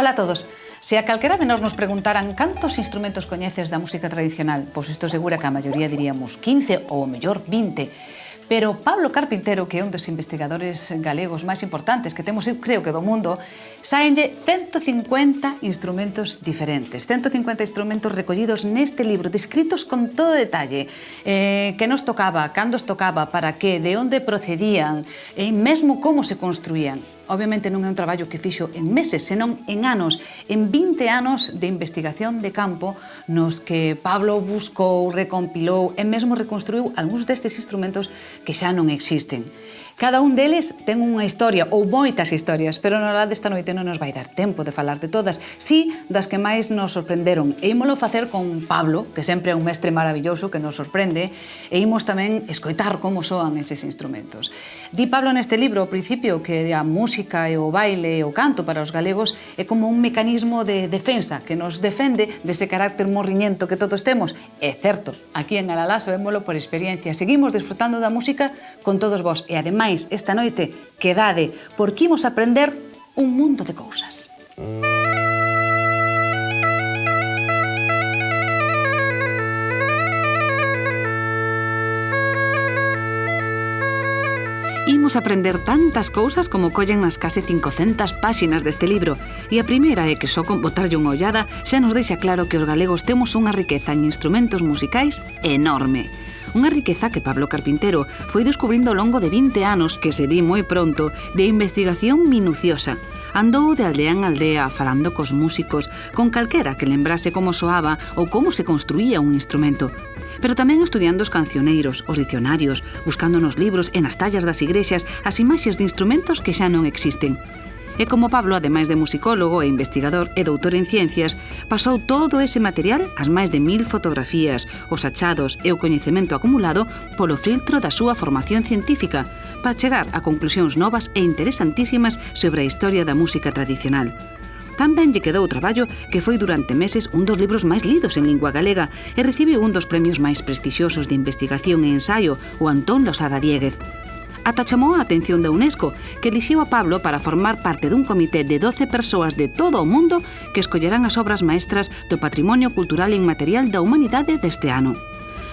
Ola a todos. Se a calquera de nós nos preguntaran cantos instrumentos coñeces da música tradicional, pois isto segura que a maioría diríamos 15 ou mellor 20. Pero Pablo Carpintero, que é un dos investigadores galegos máis importantes que temos, creo que do mundo, saenlle 150 instrumentos diferentes, 150 instrumentos recollidos neste libro, descritos con todo detalle, que nos tocaba, cando os tocaba, para que, de onde procedían, e mesmo como se construían. Obviamente non é un traballo que fixo en meses, senón en anos, en 20 anos de investigación de campo nos que Pablo buscou, recompilou e mesmo reconstruiu algúns destes instrumentos que xa non existen. Cada un deles ten unha historia, ou moitas historias, pero na verdade esta noite non nos vai dar tempo de falar de todas, si das que máis nos sorprenderon. E ímolo facer con Pablo, que sempre é un mestre maravilloso que nos sorprende, e imos tamén escoitar como soan eses instrumentos. Di Pablo neste libro, ao principio, que a música e o baile e o canto para os galegos é como un mecanismo de defensa que nos defende dese carácter morriñento que todos temos. É certo, aquí en Alalá sabémolo por experiencia. Seguimos disfrutando da música con todos vós e ademais esta noite quedade porque imos aprender un mundo de cousas. Imos aprender tantas cousas como collen nas case 500 páxinas deste libro e a primeira é que só con botarlle unha ollada xa nos deixa claro que os galegos temos unha riqueza en instrumentos musicais enorme. Unha riqueza que Pablo Carpintero foi descubrindo ao longo de 20 anos, que se di moi pronto, de investigación minuciosa. Andou de aldea en aldea, falando cos músicos, con calquera que lembrase como soaba ou como se construía un instrumento. Pero tamén estudiando os cancioneiros, os dicionarios, buscando nos libros e nas tallas das igrexas as imaxes de instrumentos que xa non existen. E como Pablo, ademais de musicólogo e investigador e doutor en ciencias, pasou todo ese material ás máis de 1000 fotografías, os achados e o coñecemento acumulado polo filtro da súa formación científica, para chegar a conclusións novas e interesantísimas sobre a historia da música tradicional. Tamén lle quedou o traballo que foi durante meses un dos libros máis lidos en lingua galega e recibiu un dos premios máis prestixiosos de investigación e ensaio, o Antón Losada Diéguez. Ata chamou a atención da UNESCO, que elixiu a Pablo para formar parte dun comité de 12 persoas de todo o mundo que escollerán as obras maestras do patrimonio cultural inmaterial da humanidade deste ano.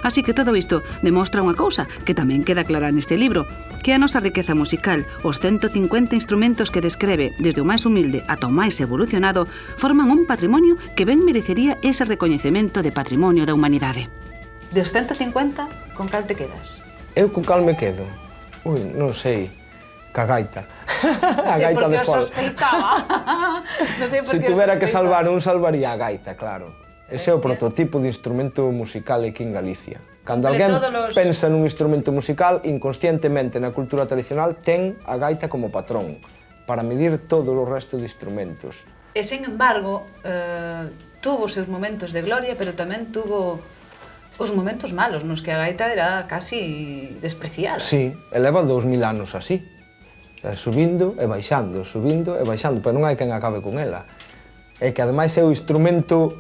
Así que todo isto demostra unha cousa que tamén queda clara neste libro, que a nosa riqueza musical, os 150 instrumentos que describe desde o máis humilde ata o máis evolucionado, forman un patrimonio que ben merecería ese recoñecemento de patrimonio da humanidade. De os 150, con cal te quedas? Eu con cal me quedo? Ui, non sei, ca gaita. A gaita de fol. Sí, porque eu sospeitaba. Se tuvera que salvar un, salvaría a gaita, claro. Ese é o prototipo de instrumento musical aquí en Galicia. Cando alguén pensa nun instrumento musical, inconscientemente na cultura tradicional ten a gaita como patrón, para medir todo o resto de instrumentos. E, sen embargo, tuvo os seus momentos de gloria, pero tamén tuvo os momentos malos, nos que a gaita era casi despreciada. Sí, eleva 2000 anos así, subindo e baixando, pero non hai quen acabe con ela. É que ademais é o instrumento,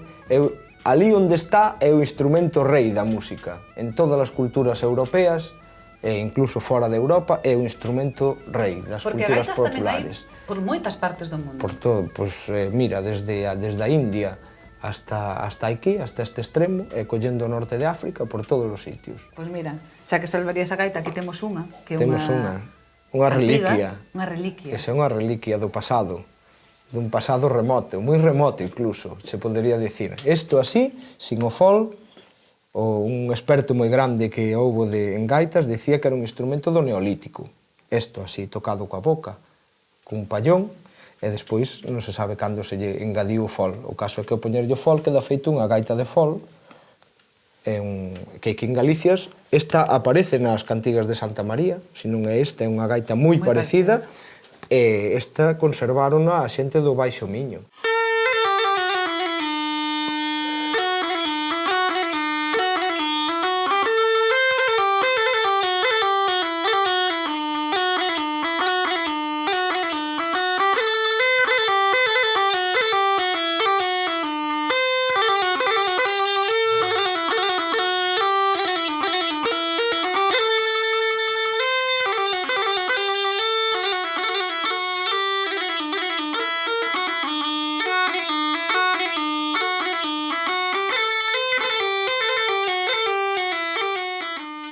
ali onde está é o instrumento rei da música. En todas as culturas europeas, e incluso fora de Europa, é o instrumento rei das culturas populares. Porque a gaitas tamén hai por moitas partes do mundo. Por todo, pois mira, desde a India hasta aquí, hasta este extremo, e collendo o norte de África, por todos os sitios. Pois mira, xa que salvarías a gaita, aquí temos unha, que é unha reliquia. Unha reliquia. Esa é unha reliquia do pasado, dun pasado remoto, moi remoto incluso, se podería dicir. Isto así, sin o fol, un experto moi grande que houbo en gaitas dicía que era un instrumento do neolítico. Isto así, tocado coa boca, cun pallón, e despois non se sabe cando se lle engadiu o fol. O caso é que ao poñerlle o fol queda feito unha gaita de fol, que aquí en Galicia esta aparece nas cantigas de Santa María, se non é esta, é unha gaita moi parecida, e esta conservárona a xente do Baixo Miño.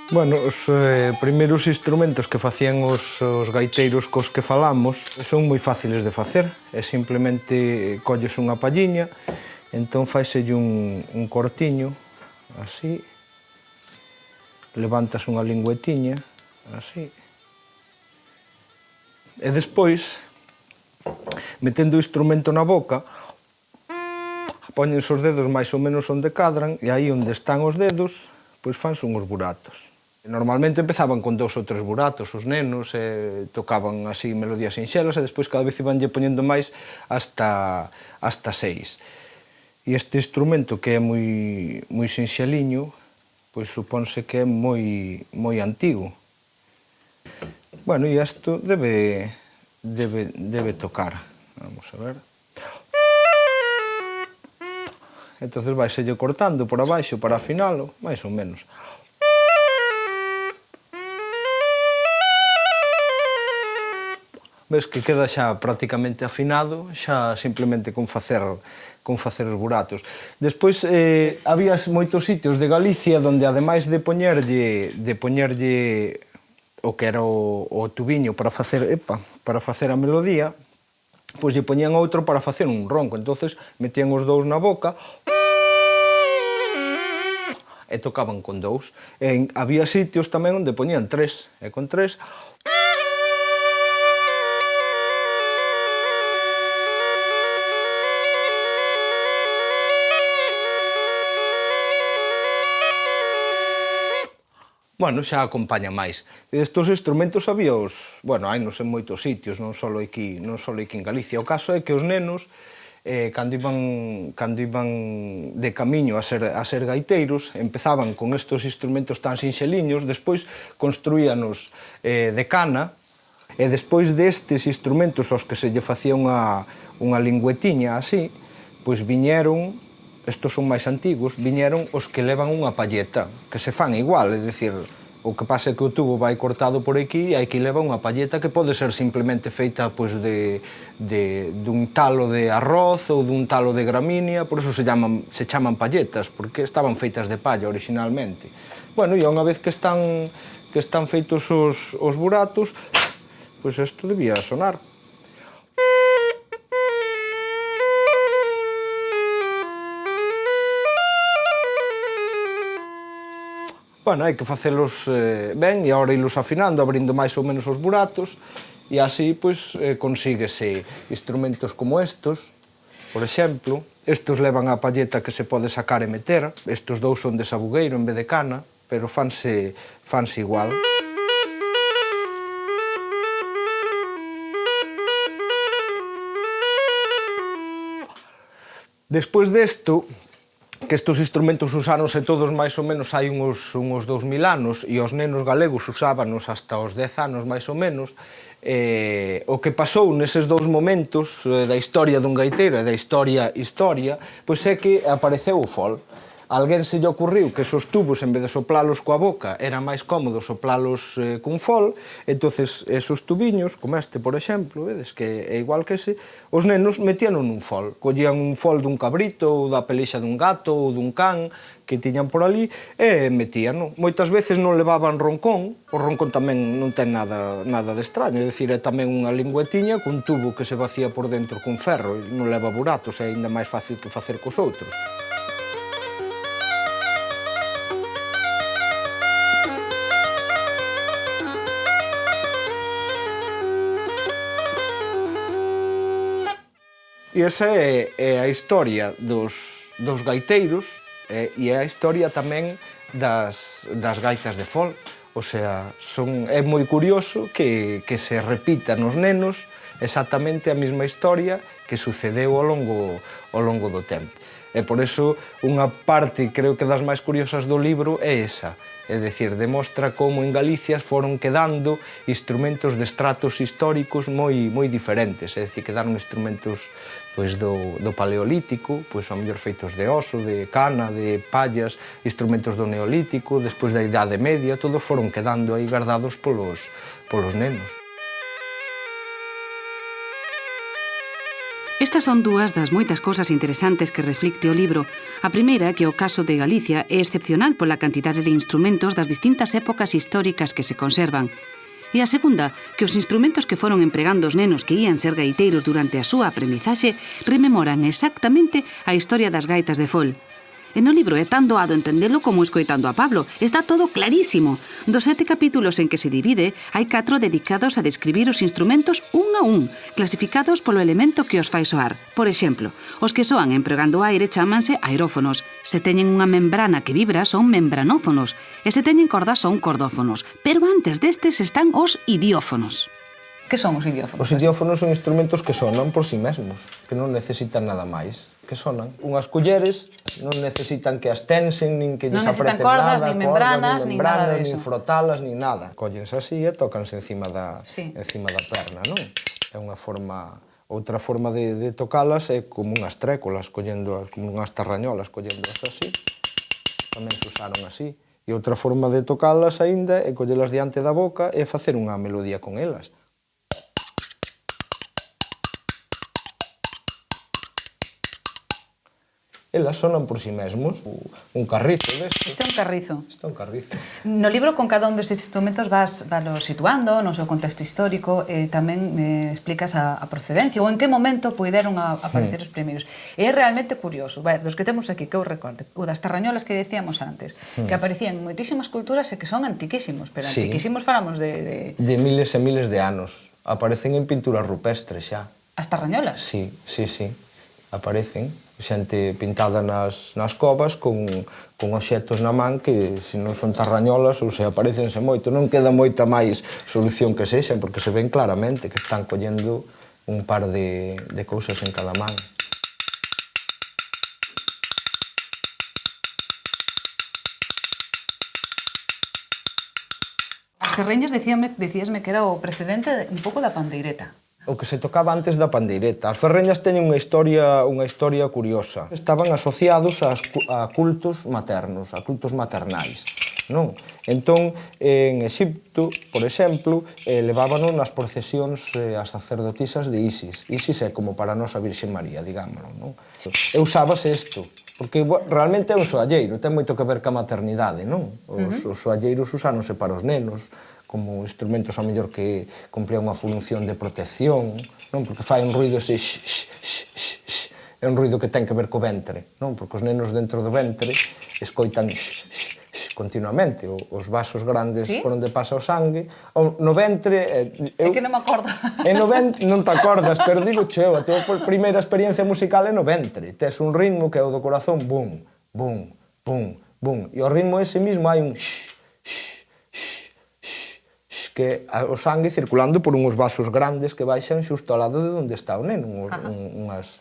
Bueno, os primeiros instrumentos que facían os gaiteiros cos que falamos son moi fáciles de facer. É simplemente colles unha palliña, entón faiselle un cortiño, así, levantas unha lingüetiña, así, e despois, metendo o instrumento na boca, poñense os dedos máis ou menos onde cadran, e aí onde están os dedos, pois fanse uns buratos. Normalmente empezaban con 2 ou 3 buratos os nenos, tocaban así melodías sinxelas, e despois cada vez ibanlle poñendo máis hasta 6. E este instrumento, que é moi sinxeliño, pois supónse que é moi antigo. Bueno, e isto debe tocar. Vamos a ver. Entonces vaiselle cortando por abaixo para afinalo, máis ou menos. Ves que queda xa prácticamente afinado, xa simplemente con facer os buratos. Despois, había moitos sitios de Galicia onde, ademais de poñerlle o que era o tubiño para facer a melodía, pois lle poñían outro para facer un ronco. Entonces metían os dous na boca e tocaban con dous. Había sitios tamén onde poñían 3, e con 3... Bueno, xa acompaña máis. Estos instrumentos habíaos, bueno, hainos en moitos sitios, non só aquí en Galicia. O caso é que os nenos, cando iban de camiño a ser gaiteiros, empezaban con estos instrumentos tan sinxeliños, despois construíanos de cana, e despois destes instrumentos aos que se lle facía unha lingüetiña así, pois viñeron, estos son máis antigos, viñeron os que levan unha palleta, que se fan igual, é dicir, o que pasa é que o tubo vai cortado por aquí e aquí leva unha palleta que pode ser simplemente feita pois, dun talo de arroz ou dun talo de gramínea, por eso se chaman palletas, porque estaban feitas de palla originalmente. Bueno, e unha vez que están feitos os buratos, pois isto debía sonar. Bueno, hai que facelos ben e agora ilos afinando, abrindo máis ou menos os buratos, e así, pois, consíguese instrumentos como estos, por exemplo. Estos levan a palleta que se pode sacar e meter, estos dous son de sabugueiro en vez de cana, pero fanse igual. Despois desto, que estes instrumentos usáronse todos máis ou menos hai uns 2000 anos e os nenos galegos usábanos hasta os 10 anos máis ou menos, o que pasou neses dous momentos da historia dun gaiteiro e da historia, pois é que apareceu o fol. Alguén se lle ocurriu que esos tubos, en vez de soplalos coa boca, era máis cómodo soplalos cun fol, entonces esos tubiños, como este, por exemplo, vedes que é igual que ese, os nenos metíano nun fol. Collían un fol dun cabrito, ou da pelixa dun gato, ou dun can, que tiñan por ali, e metíano. Moitas veces non levaban roncón, o roncón tamén non ten nada de extraño, é dicir, é tamén unha lingüetiña cun tubo que se vacía por dentro con ferro, non leva buratos, é ainda máis fácil que facer cos outros. E esa é a historia dos gaiteiros e é a historia tamén das gaitas de fol. O sea, é moi curioso que se repita nos nenos exactamente a mesma historia que sucedeu ao longo do tempo. E por eso unha parte, creo que das máis curiosas do libro, é esa. É dicir, demostra como en Galicia foron quedando instrumentos de estratos históricos moi diferentes. É dicir, quedaron instrumentos do paleolítico, ao mellor feitos de oso, de cana, de pallas, instrumentos do neolítico, despois da Idade Media, todos foron quedando aí guardados polos nenos. Estas son dúas das moitas cousas interesantes que reflicte o libro. A primeira é que o caso de Galicia é excepcional pola cantidade de instrumentos das distintas épocas históricas que se conservan. E a segunda, que os instrumentos que foron empregando os nenos que ían ser gaiteiros durante a súa aprendizaxe rememoran exactamente a historia das gaitas de fol. E no libro é tan doado entendelo como escoitando a Pablo. Está todo clarísimo. Dos 7 capítulos en que se divide, hai 4 dedicados a describir os instrumentos un a un, clasificados polo elemento que os fai soar. Por exemplo, os que soan empregando aire chámanse aerófonos. Se teñen unha membrana que vibra son membranófonos. E se teñen cordas son cordófonos. Pero antes destes están os idiófonos. Que son os idiófonos? Os idiófonos son instrumentos que sonan por si mesmos, que non necesitan nada máis, que sonan. Unhas colleres non necesitan que as tensen, nin que lles apreten cordas, nada, nin membranas, nin nada de nin eso. frotalas, nin nada. Cóllense así e tócanse encima da perna, non? É unha forma... Outra forma de tocalas é como unhas trécolas, collendo como unhas tarrañolas, collendoas así. Tamén se usaron así. E outra forma de tocalas aínda é collelas diante da boca e facer unha melodía con elas. Elas sonan por si mesmos. Un carrizo deste. Este é un carrizo. Este é un carrizo. No libro, con cada un destes instrumentos vas situando no seu contexto histórico e tamén me explicas a procedencia ou en que momento puideron aparecer os primeiros. E é realmente curioso, dos que temos aquí, que eu recorde, o das tarrañolas que decíamos antes, que aparecían en moitísimas culturas e que son antiquísimos, pero antiquísimos falamos de... De miles e miles de anos. Aparecen en pinturas rupestres xa. As tarrañolas? Sí. Aparecen. Xente pintada nas covas con obxectos na man que se non son tarrañolas ou se aparecense moito. Non queda moita máis solución que sexan porque se ven claramente que están collendo un par de cousas en cada man. As ferreñas dicíasme que era o precedente un pouco da pandeireta. O que se tocaba antes da pandeireta. As ferreñas teñen unha historia curiosa. Estaban asociados a cultos maternos, a cultos maternais. Non? Entón, en Exipto, por exemplo, levábano nas procesións as sacerdotisas de Isis. Isis é como para nós a Virxe María, digámoslo. Non? E usábase isto, porque realmente é un soalleiro, ten moito que ver ca maternidade, non? Os soalleiros usáronse para os nenos, como instrumentos ao mellor que cumplían unha función de protección, non? Porque fai un ruido ese é un ruido que ten que ver co ventre, non? Porque os nenos dentro do ventre escoitan continuamente os vasos grandes por onde pasa o sangue, no ventre... É que non me acordo. Non te acordas, pero digo eu, a tua primeira experiencia musical é no ventre. Tes un ritmo que é o do corazón, bum, bum, bum, bum, e ao ritmo ese mismo hai un que o sangue circulando por uns vasos grandes que baixan xusto ao lado de onde está o neno, unhas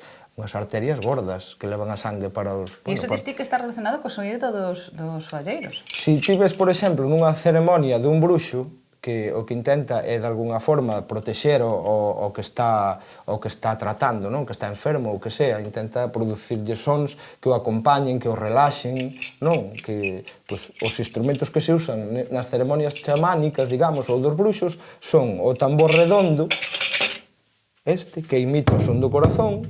arterias gordas que levan a sangue para os... E iso diste que está relacionado co soído dos soalleiros? Si ti ves, por exemplo, nunha ceremonia dun bruxo, que o que intenta é de alguna forma protexer o que está tratando, non? Que está enfermo ou que sea, intenta producirlle sons que o acompañen, que o relaxen, non? Que pues, os instrumentos que se usan nas ceremonias chamánicas, digamos, ou dos bruxos, son o tambor redondo, que imita o son do corazón,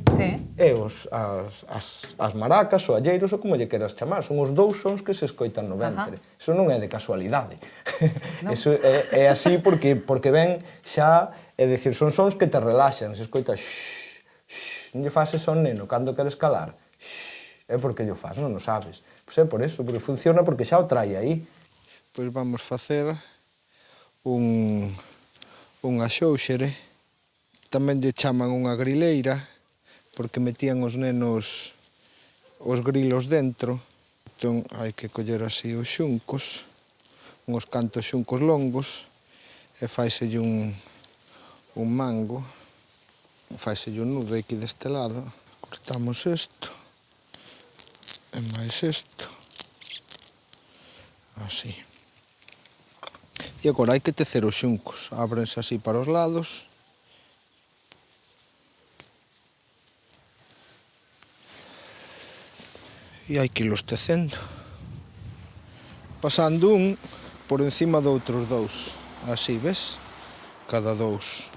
e as maracas, o alleiros, ou como lle queras chamar, son os dous sons que se escoitan no ventre. Iso non é de casualidade. Iso é así porque ven xa, é dicir, son sons que te relaxan, se escoita non lle faz eso ao neno cando queres calar, é porque lle faz, non o sabes. Pois é por eso, porque funciona porque xa o trai aí. Pois vamos facer unha xóuxere. Tamén lle chaman unha grileira, porque metían os nenos os grilos dentro. Entón, hai que coller así os xuncos, uns cantos xuncos longos, e faiselle un mango, faiselle un nudo aquí deste lado. Cortamos isto, e máis isto, así. E agora hai que tecer os xuncos, ábrense así para os lados, e hai que irlos tecendo, pasando un por encima de outros dous, así, ves? Cada dous.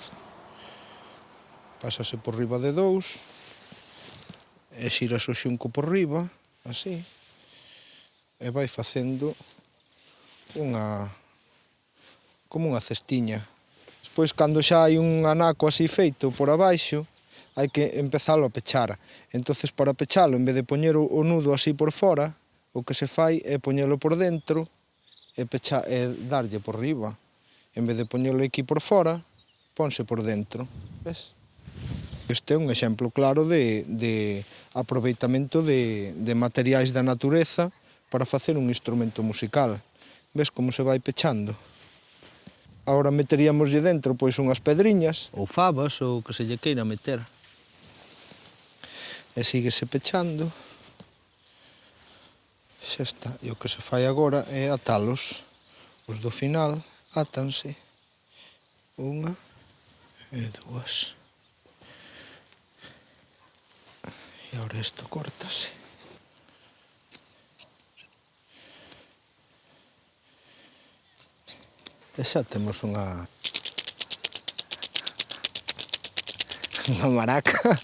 Pásase por riba de dous, e xiras o xunco por riba, así, e vai facendo como unha cestiña. Despois, cando xa hai un anaco así feito por abaixo, hai que empezalo a pechar. Entonces, para pechalo, en vez de poñer o nudo así por fora, o que se fai é poñelo por dentro e darlle por riba. En vez de poñelo aquí por fora, ponse por dentro. Ves? Este é un exemplo claro de aproveitamento de materiais da natureza para facer un instrumento musical. Ves como se vai pechando? Ahora meteríamoslle dentro pois unhas pedriñas, ou fabas, ou que se lle queira meter. E síguese pechando. Xa está. E o que se fai agora é atalos. Os do final átanse. Unha e dúas. E agora isto córtase. E xa temos unha maraca.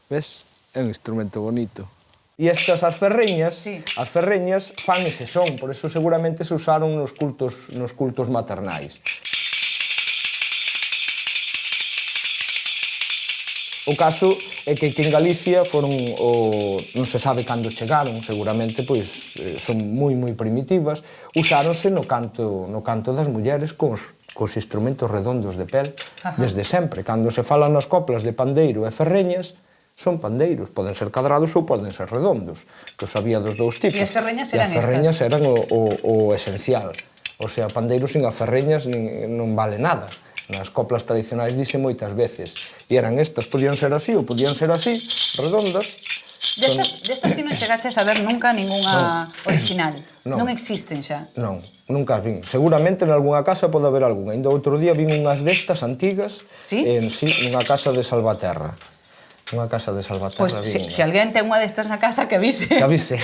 Ves? É un instrumento bonito. E estas, as ferreñas fan ese son, por eso seguramente se usaron nos cultos maternais. O caso é que aquí en Galicia non se sabe cando chegaron, seguramente pois son moi primitivas, usáronse no canto das mulleres cos instrumentos redondos de pel desde sempre. Cando se falan nas coplas de pandeiro e ferreñas, son pandeiros, poden ser cadrados ou poden ser redondos, que os había dos dous tipos. E as ferreñas eran estas? E as ferreñas eran o esencial. O sea, pandeiro sin as ferreñas non vale nada. Nas coplas tradicionais dixe moitas veces. E eran estas, podían ser así ou podían ser así, redondas. Destas ti non chegaches a ver nunca ningunha original? Non existen xa? Non, nunca as vin. Seguramente en algunha casa pode haber algunha. Ainda outro día vin unhas destas antigas, nunha casa de Salvaterra. Unha casa de Salvaterra. Pois, se alguén ten unha destas na casa, que avise. Que avise.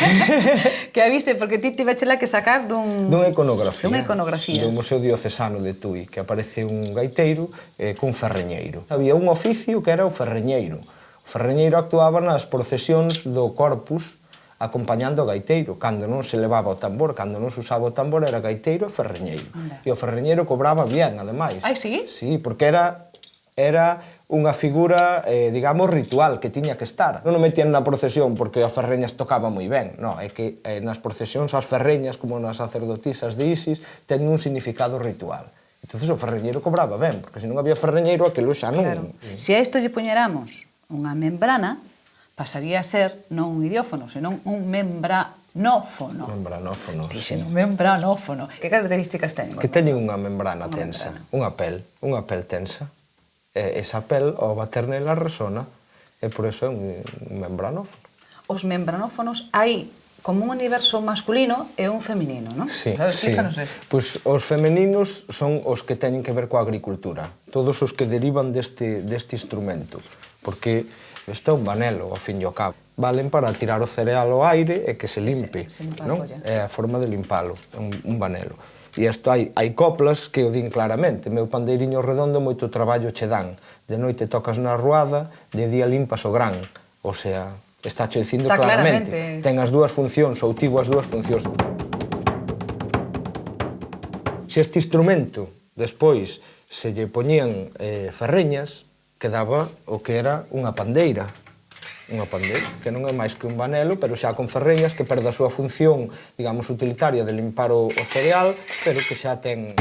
Que avise, porque ti tivechela que sacar dunha iconografía. Dunha iconografía. Do Museo Diocesano de Tui, que aparece un gaiteiro cun ferreñeiro. Había un oficio que era o ferreñeiro. O ferreñeiro actuaba nas procesións do Corpus, acompañando o gaiteiro. Cando non se levaba o tambor, cando non se usaba o tambor, era gaiteiro e ferreñeiro. E o ferreñeiro cobraba bien, ademais. Ai, sí? Sí, porque era unha figura, digamos, ritual, que tiña que estar. Non o metían na procesión porque as ferreñas tocaban moi ben, non, é que nas procesións as ferreñas, como nas sacerdotisas de Isis, teñen un significado ritual. Entón o ferreñeiro cobraba ben, porque se non había ferreñeiro, aquilo xa non... Claro. Se a isto lle poñeramos unha membrana, pasaría a ser non un idiófono, senón un membranófono. Membranófono, sí. Un membranófono. Que características teñen? Que teñen unha membrana tensa, unha pel tensa. Esa pel, ao bater nela, resona, e por iso é un membranófono. Os membranófonos hai como un universo masculino e un feminino, non? Sí, sí. Pois os femeninos son os que teñen que ver coa agricultura, todos os que derivan deste instrumento, porque isto é un banelo, ao fin e ao cabo. Valen para tirar o cereal ao aire e que se limpe, non? É a forma de limpalo, é un banelo. E isto hai coplas que o din claramente. Meu pandeiriño redondo moito traballo che dan. De noite tocas na ruada, de día limpas o gran. O sea, está cho dicindo claramente. Ten as dúas funcións, ou tivo as dúas funcións. Se este instrumento, despois, se lle poñían ferreñas, quedaba o que era unha pandeira. Unha pandeira, que non é máis que un banelo, pero xa con ferreñas, que perde a súa función, digamos, utilitaria de limpar o cereal, pero que xa ten...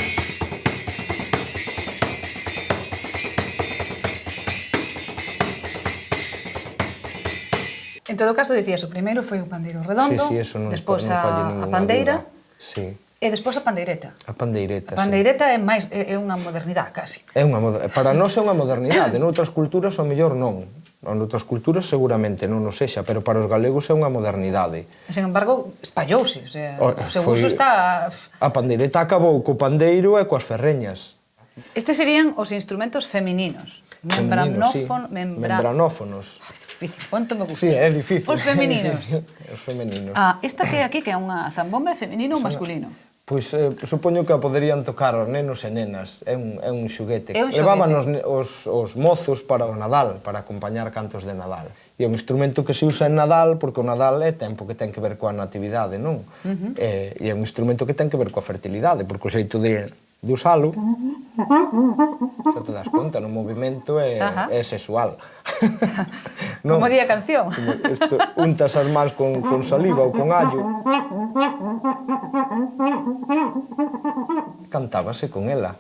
En todo caso, dicías, o primeiro foi o pandeiro redondo, despois a pandeira, e despois a pandeireta. A pandeireta, A pandeireta é unha modernidade, casi. Para nós é unha modernidade, noutras culturas, ao mellor non. Noutras culturas seguramente non o sexa, pero para os galegos é unha modernidade. Sen embargo, espallouse, o seu uso está... A pandeireta acabou co pandeiro e coas ferreñas. Estes serían os instrumentos femininos. Membranófonos. Difícil, quanto me gusta. Sí, é difícil. Os femininos. Os femininos. Esta que é aquí, que é unha zambomba, é feminino ou masculino? Pois supoño que a poderían tocar os nenos e nenas, é un xoguete. É un xoguete. Levaban os mozos para o Nadal, para acompañar cantos de Nadal. E é un instrumento que se usa en Nadal, porque o Nadal é tempo que ten que ver coa natividade, non? E é un instrumento que ten que ver coa fertilidade, porque o xeito de usalo, xa te das conta, no movimento é sexual. Como di a canción. Untas as mans con saliva ou con allo. Cantábase con ela.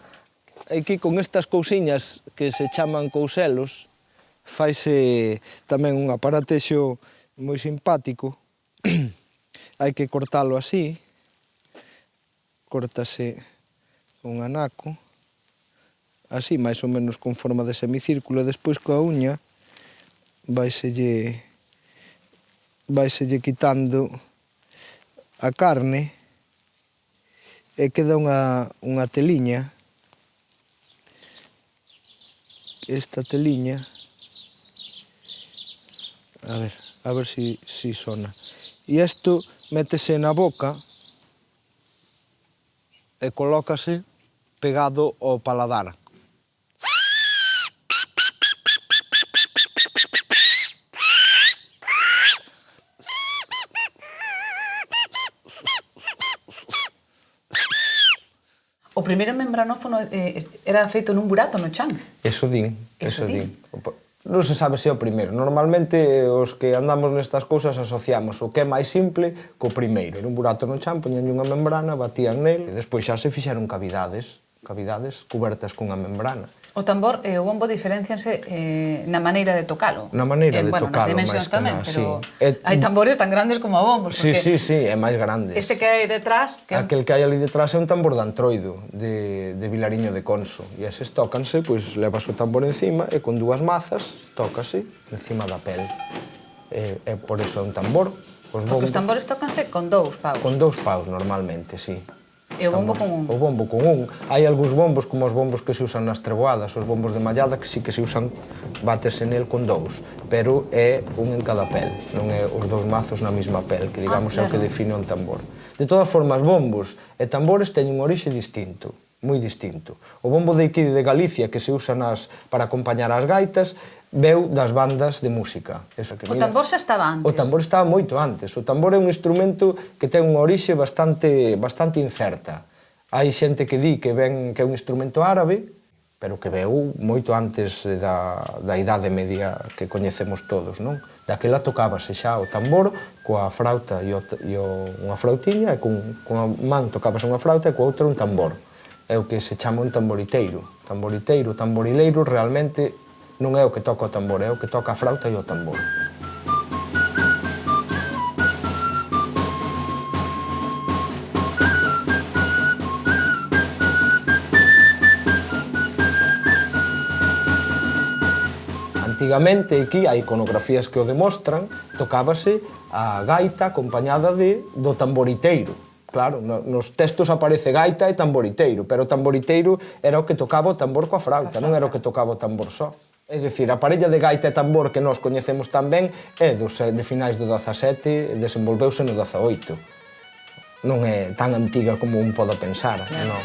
Aquí con estas cousiñas que se chaman couselos, faise tamén un aparatexo moi simpático. Hai que cortalo así. Córtase un anaco, así, máis ou menos con forma de semicírculo, e despois coa uña vaiselle quitando a carne e queda unha teliña. Esta teliña, a ver si sona. E isto métese na boca e colócase pegado ao paladar. O primeiro membranófono era feito nun burato no chan. Eso din. Non se sabe se é o primeiro. Normalmente os que andamos nestas cousas asociamos o que é máis simple co primeiro. Era un burato no chan, poñenlle unha membrana, batían nel, e despois xa se fixeron cavidades cubertas cunha membrana. O tambor e o bombo diferencianse na maneira de tocalo. Na maneira de tocalo, nas dimensións tamén, pero sí. hai tambores tan grandes como a bombos. Sí, é máis grandes. Este que hai detrás... Aquel que hai ali detrás é un tambor de antroido, de Vilariño de Conso. E eses tócanse, pois levas o tambor encima e con dúas mazas tócase encima da pel. E por iso é un tambor. Porque os tambores tócanse con 2 paus. Con 2 paus, normalmente, sí. E o bombo con un. O bombo con un. Hai algúns bombos, como os bombos que se usan nas treboadas, os bombos de mallada, que sí que se usan, bátese nel con 2, pero é un en cada pel, non é os 2 mazos na mesma pel, que digamos é o que define un tambor. De todas formas, bombos e tambores teñen un orixe distinto, moi distinto. O bombo de aquí de Galicia, que se usa para acompañar as gaitas, veu das bandas de música. O tambor xa estaba antes? O tambor estaba moito antes. O tambor é un instrumento que ten unha orixe bastante incerta. Hai xente que di que é un instrumento árabe, pero que veu moito antes da Idade Media que coñecemos todos, non? Daquela tocábase xa o tambor coa frauta e unha flautiña, e con a man tocábase unha flauta e coa outra un tambor. É o que se chama un tamboriteiro. Tamboriteiro, tamborileiro, realmente non é o que toca o tambor, é o que toca a flauta e o tambor. Antigamente, aquí hai iconografías que o demostran, tocábase a gaita acompañada do tamboriteiro. Claro, nos textos aparece gaita e tamboriteiro, pero o tamboriteiro era o que tocaba o tambor coa frauta, non era o que tocaba o tambor só. É dicir, a parella de gaita e tambor que nós coñecemos tan ben é de finais do 17 e desenvolveuse no 18. Non é tan antiga como un pode pensar, non?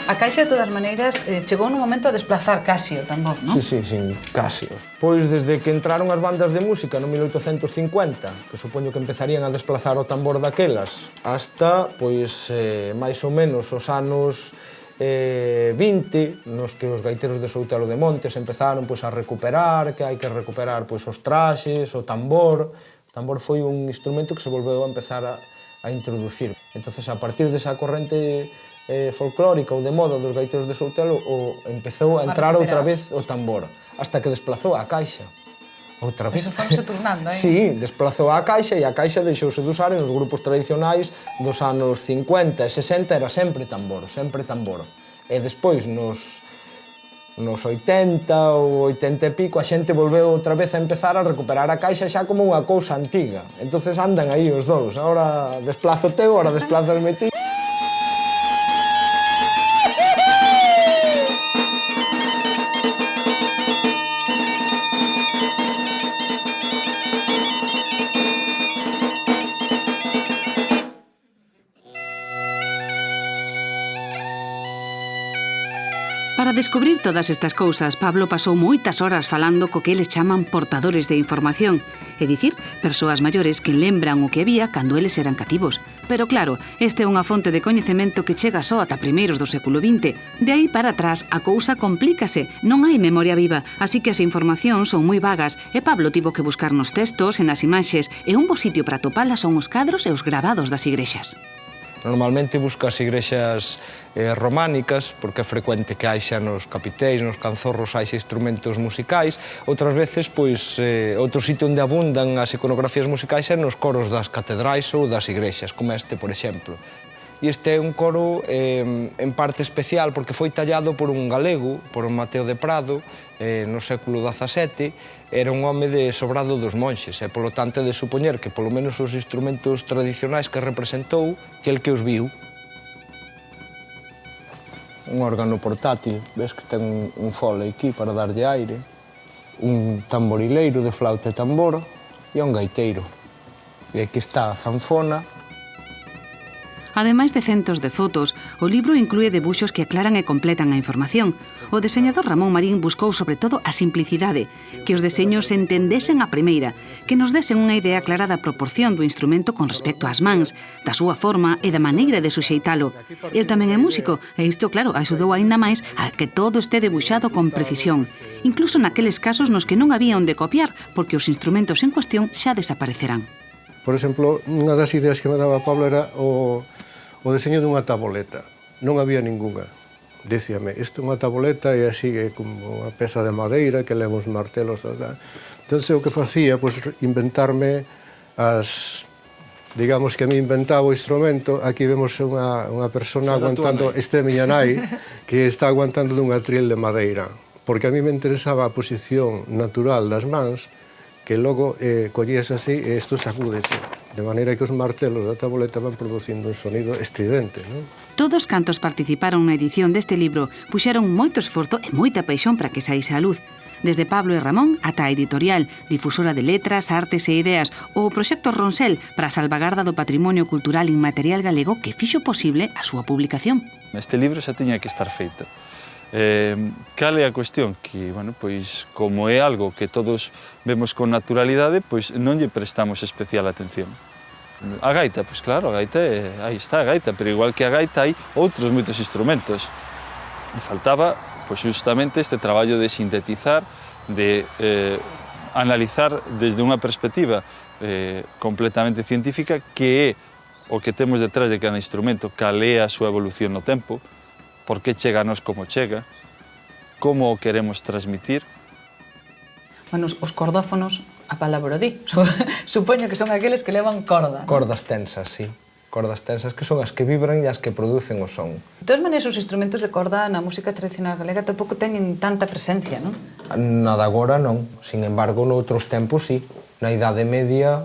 A caixa, de todas maneiras, chegou nun momento a desplazar casi o tambor, non? Sí, casi. Pois desde que entraron as bandas de música no 1850, que supoño que empezarían a desplazar o tambor daquelas, hasta, pois, máis ou menos os anos 20, nos que os gaiteros de Soutelo de Montes empezaron pois a recuperar, que hai que recuperar pois os traxes, o tambor. O tambor foi un instrumento que se volveu a empezar a introducir. Entonces, a partir desa corrente folclórica ou de moda dos gaiteros de Soutelo empezou a entrar outra vez o tambor, hasta que desplazou a caixa. Outra vez. Eso fonse turnando, Sí, desplazou a caixa e a caixa deixouse de usar e nos grupos tradicionais dos anos 50 e 60 era sempre tambor. E despois Nos 80 ou 80 e pico a xente volveu outra vez a empezar a recuperar a caixa xa como unha cousa antiga. Entonces andan aí os dous. Ahora desplazo teu, ahora desplazasme ti. Para descubrir todas estas cousas, Pablo pasou moitas horas falando co que eles chaman portadores de información, é dicir, persoas maiores que lembran o que había cando eles eran cativos. Pero claro, este é unha fonte de coñecemento que chega só ata primeiros do século XX. De aí para atrás, a cousa complícase, non hai memoria viva, así que as informacións son moi vagas e Pablo tivo que buscar nos textos e nas imaxes, e un bo sitio para atopalas son os cadros e os gravados das igrexas. Normalmente busco as igrexas románicas, porque é frecuente que haixa nos capiteis, nos canzorros, haixa instrumentos musicais. Outras veces, outro sitio onde abundan as iconografías musicais é nos coros das catedrais ou das igrexas, como este, por exemplo. E este é un coro en parte especial porque foi tallado por un galego, por Mateo de Prado, no século XVII. Era un home de Sobrado dos Monxes e, polo tanto, é de supoñer que, polo menos, os instrumentos tradicionais que representou, que el que os viu. Un órgano portátil, ves que ten un fole aquí para darlle aire, un tamborileiro de flauta e tambor e un gaiteiro. E aquí está a zanfona. Ademais de centos de fotos, o libro inclúe debuxos que aclaran e completan a información. O deseñador Ramón Marín buscou sobre todo a simplicidade, que os deseños se entendesen a primeira, que nos desen unha idea clara da proporción do instrumento con respecto ás mans, da súa forma e da maneira de suxeitalo. El tamén é músico, e isto, claro, axudou aínda máis a que todo este debuxado con precisión, incluso naqueles casos nos que non había onde copiar, porque os instrumentos en cuestión xa desaparecerán. Por exemplo, unha das ideas que me daba Pablo era o deseño dunha taboleta. Non había ningunha. Dicíame, isto é unha taboleta e así é como unha peza de madeira que leva uns martelos. Entón, o que facía, pois, inventarme as... Digamos que me inventaba o instrumento. Aquí vemos unha persona aguantando, este é miña nai, que está aguantando dun atril de madeira. Porque a mí me interesaba a posición natural das mans, que logo collías así e isto sacúdese, de maneira que os martelos da taboleta van producindo un sonido estridente, non? Todos cantos participaron na edición deste libro puxeron moito esforzo e moita paixón para que saíse á luz. Desde Pablo e Ramón ata a editorial, difusora de letras, artes e ideas, ou o proxecto Ronsel para a salvagarda do patrimonio cultural inmaterial galego que fixo posible a súa publicación. Este libro xa tiña que estar feito. Cal é a cuestión? Que, bueno, pois, como é algo que todos vemos con naturalidade, pois non lle prestamos especial atención. A gaita, pois claro, a gaita aí está a gaita, pero igual que a gaita hai outros moitos instrumentos. E faltaba, pois, justamente este traballo de sintetizar, de analizar desde unha perspectiva completamente científica que é o que temos detrás de cada instrumento, cal é a súa evolución no tempo, por que chega a nos como chega, como o queremos transmitir. Bueno, os cordófonos, a palabra di, supoño que son aqueles que levan corda. Cordas tensas, sí. Cordas tensas que son as que vibran e as que producen o son. De todas maneiras, os instrumentos de corda na música tradicional galega tampouco teñen tanta presencia, non? Na de agora non. Sin embargo, noutros tempos sí. Na Idade Media,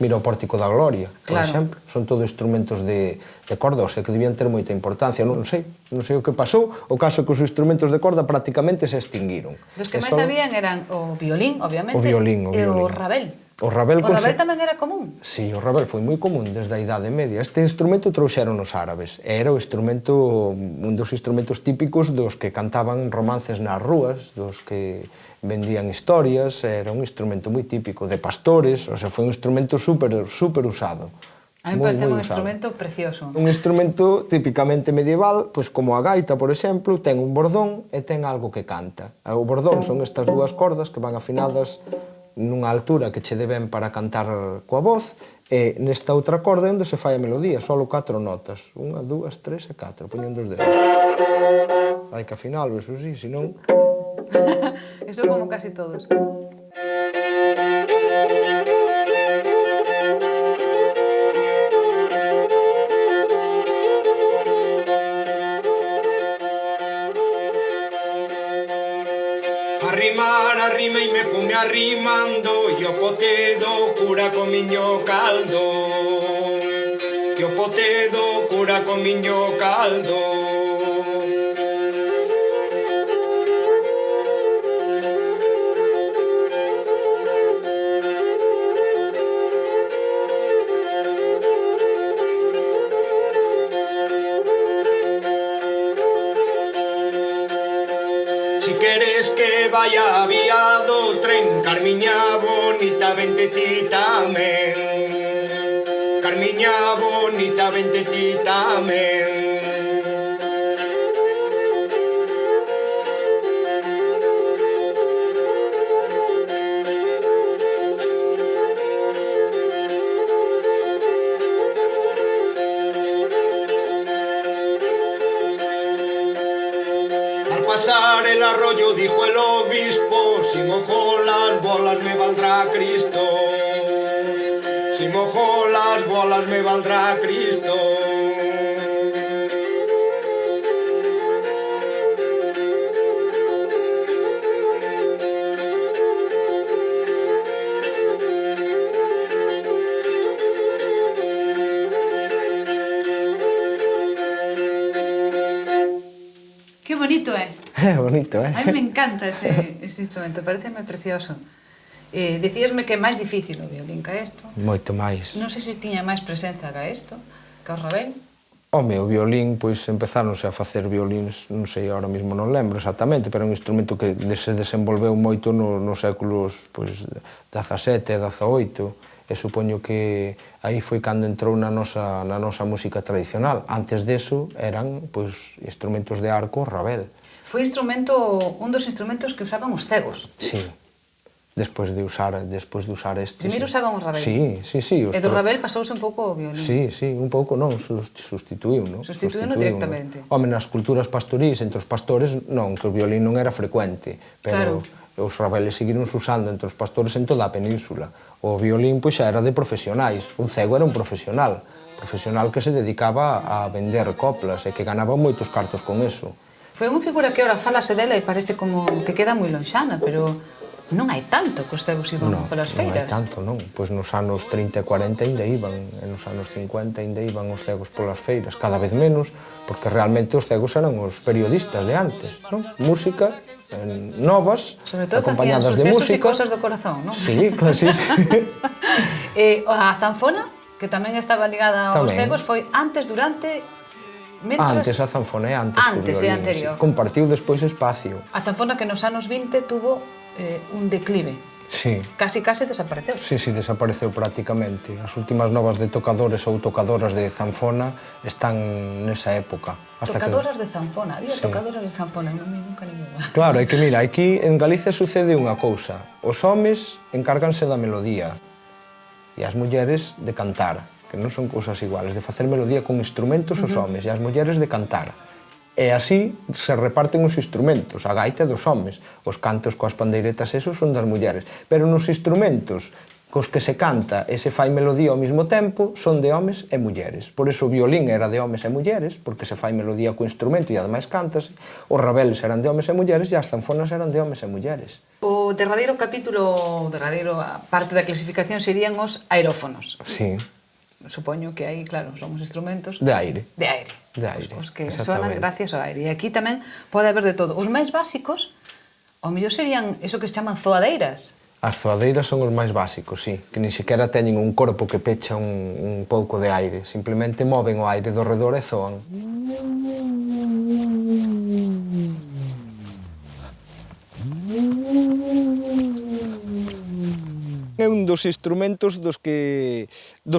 mira o Pórtico da Gloria, por exemplo. Son todos instrumentos de corda, o sea que debían ter moita importancia. Non sei o que pasou. O caso é que os instrumentos de corda prácticamente se extinguiron. Dos que máis sabían eran o violín, obviamente, e o rabel. O rabel tamén era común? Sí, o rabel foi moi común desde a Idade Media. Este instrumento trouxeron os árabes. Era un dos instrumentos típicos dos que cantaban romances nas rúas, dos que vendían historias. Era un instrumento moi típico de pastores, o sea, foi un instrumento super usado. A mí parece un instrumento precioso. Un instrumento típicamente medieval, pois como a gaita, por exemplo, ten un bordón e ten algo que canta. O bordón son estas dúas cordas que van afinadas nunha altura que che deben para cantar coa voz, e nesta outra corda onde se fai a melodía, solo 4 notas. 1, 2, 3 e 4, poñendo os dedos. Hai que afinalo, eso sí, senón... Eso como casi todos. rimar a rima e me fume arrimando, e o potedo cura co miño caldo, que o potedo cura co miño caldo. Si queres que vaya aviado o tren, Carmiña bonita, vente ti tamén. Carmiña bonita, vente ti tamén. Al pasar el arroyo dijo el obispo, si mojo las bolas me valdrá Cristo. Si mojo las bolas me valdrá Cristo. Qué bonito é. É bonito, A mí me encanta este instrumento, pareceme precioso. Dicíasme que é máis difícil o violín ca isto. Moito máis. Non sei se tiña máis presenza ca isto, ca o rabel. Home, o violín, pois empezáronse a facer violíns, non sei, ahora mesmo non lembro exactamente, pero é un instrumento que se desenvolveu moito nos séculos pois, 17 e 18, e supoño que aí foi cando entrou na nosa música tradicional. Antes deso eran pois, instrumentos de arco, rabel. Foi un dos instrumentos que usaban os cegos. Sí. Despois de usar este... Primeiro usaban o rabel. Sí. E do rabel pasouse un pouco ao violín. Sí, un pouco non, sustituiu, non? Sustituíu directamente. Home, nas culturas pastorís, entre os pastores, non, que o violín non era frecuente, pero os rabeles seguiron usando entre os pastores en toda a península. O violín, pois, xa era de profesionais. Un cego era un profesional que se dedicaba a vender coplas e que ganaba moitos cartos con eso. Foi unha figura que ora falase dela e parece como que queda moi lonxana, pero non hai tanto que os cegos iban polas feiras. Non hai tanto, non. Pois nos anos 30 e 40 ainda iban, e nos anos 50 ainda iban os cegos polas feiras, cada vez menos, porque realmente os cegos eran os periodistas de antes, non? Música, novas, acompañadas de música. Sobre todo facían sucesos e cosas do corazón, non? Sí, claro, sí. A zanfona, que tamén estaba ligada aos cegos, foi antes, durante... Antes, a zanfona é antes que o violín. Anterior. Compartiu despois espacio. A zanfona que nos anos 20 tuvo un declive. Sí. Casi desapareceu. Sí, desapareceu prácticamente. As últimas novas de tocadores ou tocadoras de zanfona están nesa época. Tocadoras de zanfona, había tocadoras de zanfona, nunca ninguna. Claro, é que mira, aquí en Galicia sucede unha cousa. Os homes encárganse da melodía e as mulleres de cantar, que non son cousas iguales, de facer melodía con instrumentos os homes e as mulleres de cantar. E así se reparten os instrumentos, a gaita dos homes, os cantos coas pandeiretas, esos son das mulleres. Pero nos instrumentos cos que se canta e se fai melodía ao mesmo tempo son de homes e mulleres. Por iso o violín era de homes e mulleres, porque se fai melodía co instrumento e ademais cántase, os rabeles eran de homes e mulleres e as zanfonas eran de homes e mulleres. O derradeiro capítulo, parte da clasificación serían os aerófonos. Sí. Supoño que aí, claro, son os instrumentos... De aire. De aire. De aire, os que sonan gracias ao aire. E aquí tamén pode haber de todo. Os máis básicos, ao mellor serían eso que se chaman zoadeiras. As zoadeiras son os máis básicos, sí, que nin sequera teñen un corpo que pecha un pouco de aire, simplemente moven o aire do redor e zoan. É un dos instrumentos dos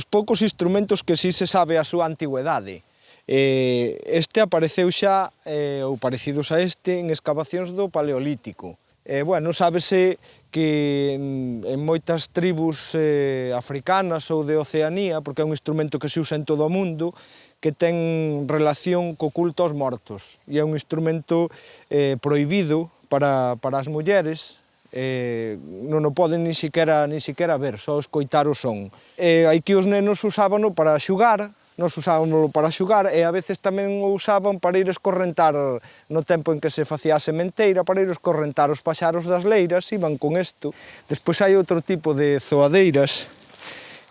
poucos instrumentos que si se sabe a súa antigüedade. Este apareceu xa, ou parecidos a este, en escavacións do Paleolítico. Bueno, sábese que en moitas tribus africanas ou de Oceanía, porque é un instrumento que se usa en todo o mundo, que ten relación co culto aos mortos. E é un instrumento prohibido para as mulleres, non o poden ni siquiera ver, só escoitar o son. Aquí os nenos usábano para xugar, Nos usábamos para xugar e a veces tamén o usaban para ir escorrentar no tempo en que se facía a sementeira, para ir escorrentar os paxaros das leiras, iban con isto. Despois hai outro tipo de zoadeiras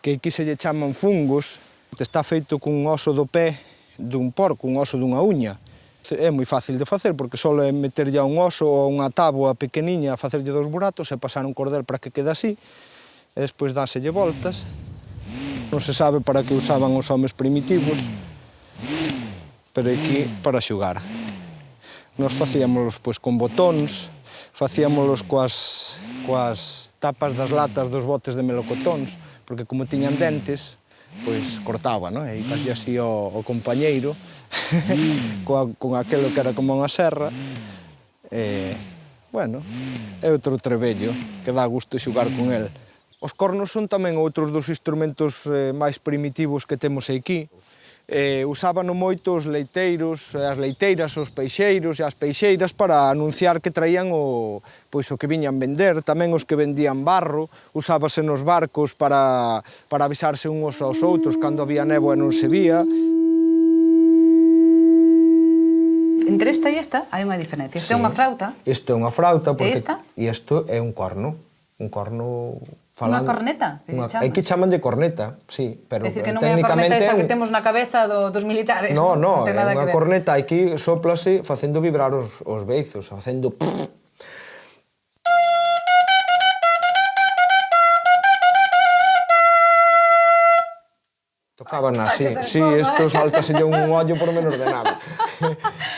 que aquí se lle chaman fungos. Está feito cun oso do pé dun porco, un oso dunha uña. É moi fácil de facer porque só é meterlle a un oso ou a unha táboa pequeniña, facerlle 2 buratos e pasar un cordel para que quede así, e despois dáselle voltas. Non se sabe para que usaban os homes primitivos, pero aquí para xugar. Nos facíamos pois, con botóns, facíamos coas tapas das latas dos botes de melocotóns, porque como tiñan dentes, pois cortaba, non? E facía así o compañeiro, con aquelo que era como unha serra. Bueno, é outro trebello que dá gusto xogar con el. Os cornos son tamén outros dos instrumentos máis primitivos que temos aquí. Usábano moito os leiteiros, as leiteiras, os peixeiros e as peixeiras para anunciar que traían o que viñan vender. Tamén os que vendían barro, usábase nos barcos para avisarse uns aos outros cando había néboa e non se vía. Entre esta e esta hai unha diferencia. Esta é unha flauta. Isto é unha flauta porque... E esta? E isto é un corno. Un corno... Unha corneta? Aquí chaman de corneta, sí, pero é dicir, que non é a corneta esa que temos na cabeza dos militares. No, é unha corneta, aquí sóplase facendo vibrar os beizos, facendo... Tocaban así, sí, isto saltaselle un ollo por menos de nada.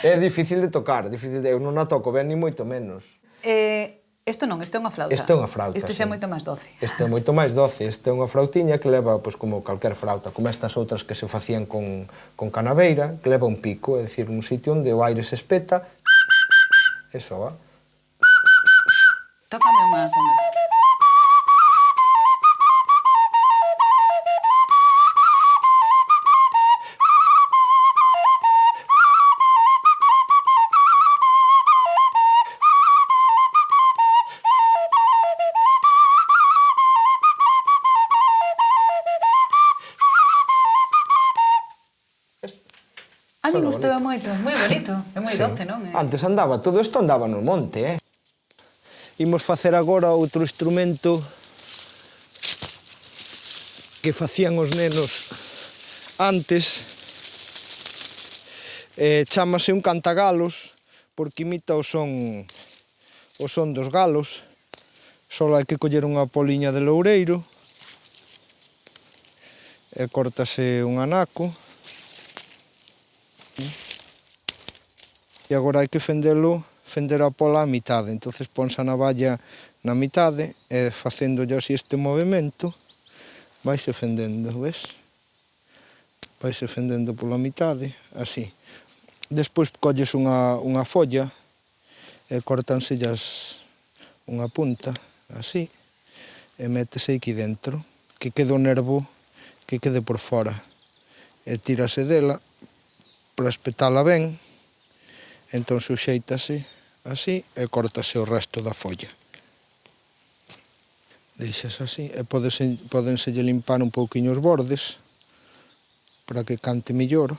É difícil de tocar, eu non a toco ben ni moito menos. Isto non, isto é unha flauta. Isto é unha flauta, Isto xa é moito máis doce. Isto é moito máis doce, isto é unha flautiña que leva, pois, como calquer flauta, como estas outras que se facían con canaveira, que leva un pico, é dicir, un sitio onde o aire se espeta e soa. Tócame unha con ela. A mí gustoume moito, moi bonito, é moi doce, non? Antes andaba, todo isto andaba no monte, Imos facer agora outro instrumento que facían os nenos antes. Chámase un cantagalos, porque imita o son dos galos. Só hai que coller unha poliña de loureiro e córtase un anaco. E agora hai que fender a pola á mitade, entonces ponse a navalla na mitade e facendo así este movimento vaise fendendo, ves? Vaise fendendo pola mitade, así. Despois colles unha folla e córtanselles unha punta, así, e métese aquí dentro, que quede o nervo que quede por fora. E tírase dela para espetala ben. Entón suxeitase así e córtase o resto da folla. Deixas así e pódenselle limpar un pouquiño os bordes para que cante mellor.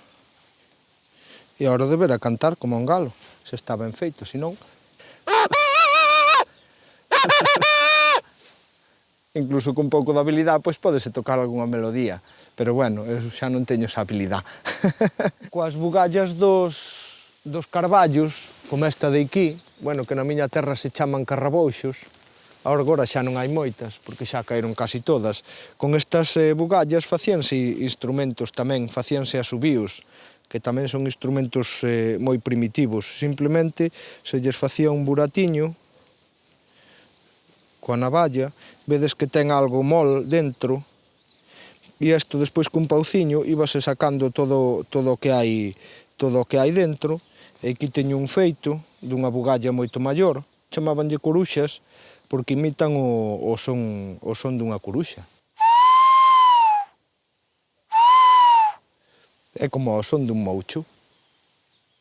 E a hora de ver a cantar como un galo, se está ben feito, senón... Incluso con pouco de habilidade, pois pódese tocar algunha melodía, pero bueno, eu xa non teño esa habilidade. Coas bugallas dos carballos, como esta de aquí, bueno, que na miña terra se chaman carrabouxos, agora xa non hai moitas, porque xa caeron casi todas. Con estas bugallas facíanse instrumentos tamén, facíanse asubíos, que tamén son instrumentos moi primitivos. Simplemente se lles facía un buratiño coa navalla, vedes que ten algo mol dentro, e isto despois cun pauciño íbase sacando todo o que hai dentro. E aquí teño un feito dunha bugalla moito maior, chamabanlle coruxas, porque imitan o son dunha coruxa. É como o son dun moucho.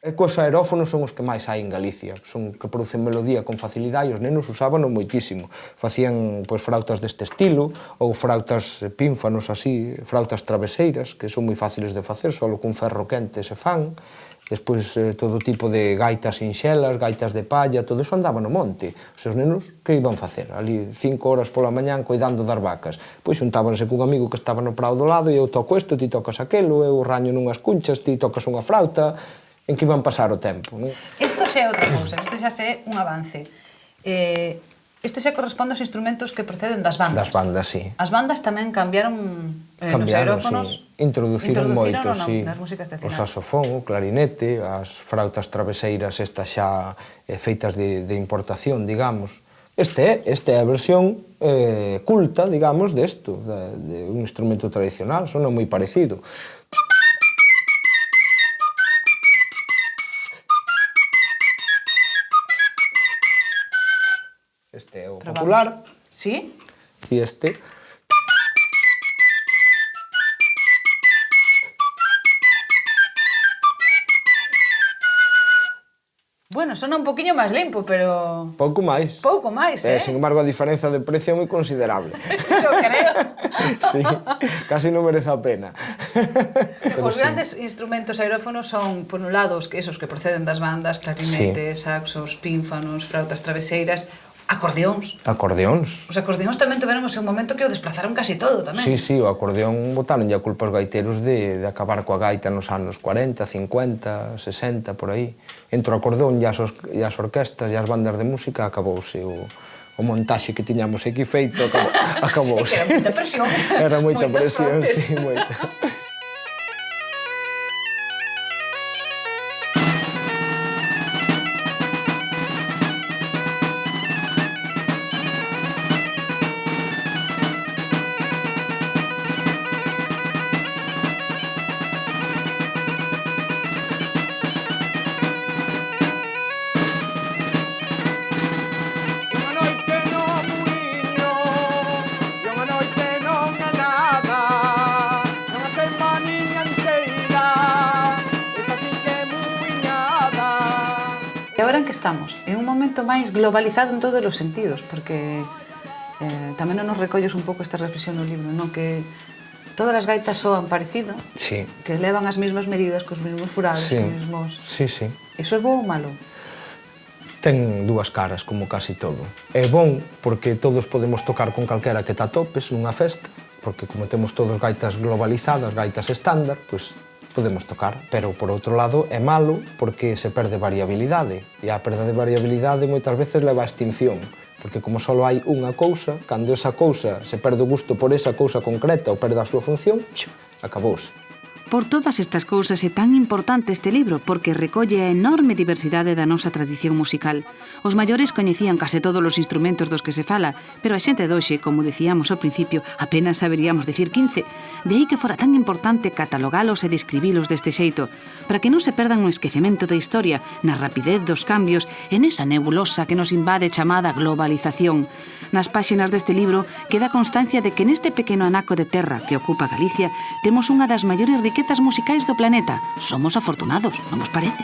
E cos aerófonos son os que máis hai en Galicia, son que producen melodía con facilidade e os nenos usábano moitísimo. Facían pois frautas deste estilo ou frautas pínfanos así, frautas traveseiras, que son moi fáciles de facer, só cun ferro quente se fan. Despois todo tipo de gaitas sinxelas, gaitas de palla, todo eso andaba no monte. Os seus nenos, que iban facer? Ali 5 horas pola mañán coidando das vacas. Pois xuntábanse cun amigo que estaba no prado do lado e eu toco isto, ti tocas aquelo, eu raño nunhas cunchas, ti tocas unha flauta, en que iban pasar o tempo, non? Isto xa é outra cousa, isto xa é un avance. Isto xa corresponde aos instrumentos que proceden das bandas. Das bandas, sí. As bandas tamén cambiaron nos aerófonos. Sí. Introduciron moito, sí. Nas músicas O tradicionais. saxofón, o clarinete, as frautas traveseiras, estas xa feitas de importación, digamos. Esta é a versión culta, digamos, desto, de un instrumento tradicional, sona moi parecido. Este é o popular. Sí? E este... Bueno, sona un poquinho máis limpo, pero... Pouco máis. Pouco máis, Sin embargo, a diferenza de precio é moi considerable. Yo creo. Sí, casi non merece a pena. Os grandes instrumentos aerófonos son, por un lado, esos que proceden das bandas, clarinetes, saxos, pínfanos, frautas traveseiras, acordeóns. Acordeóns. Os acordeóns tamén tiveron o seu momento que o desplazaron casi todo, tamén. Sí, sí, o acordeón botaron a culpa aos gaiteros de acabar coa gaita nos anos 40, 50, 60, por aí. Entre o acordeón e as orquestas e as bandas de música acabouse o montaxe que tiñamos aquí feito, acabouse. Era moita presión. Era moita presión, sí, moita. E agora en que estamos? En un momento máis globalizado en todos os sentidos, porque tamén non nos recolles un pouco esta reflexión no libro, non? Que todas as gaitas soan parecido, Sí. que levan as mesmas medidas, cos mesmos furados, Sí, cos mesmos... sí, sí. Iso é bo ou malo? Ten dúas caras, como casi todo. É bon porque todos podemos tocar con calquera que te atopes nunha festa, porque como temos todos gaitas globalizadas, gaitas estándar, pois podemos tocar, pero por outro lado é malo porque se perde variabilidade, e a perda de variabilidade moitas veces leva a extinción, porque como só hai unha cousa, cando esa cousa se perde o gusto por esa cousa concreta ou perde a súa función, acabouse. Por todas estas cousas é tan importante este libro porque recolle a enorme diversidade da nosa tradición musical. Os maiores coñecían case todos os instrumentos dos que se fala, pero a xente doxe, como dicíamos ao principio, apenas saberíamos decir 15. De aí que fora tan importante catalogalos e describilos deste xeito, para que non se perdan no esquecemento da historia, na rapidez dos cambios e nesa nebulosa que nos invade chamada globalización. Nas páxinas deste libro queda constancia de que neste pequeno anaco de terra que ocupa Galicia temos unha das maiores riquezas musicais do planeta. Somos afortunados, non vos parece?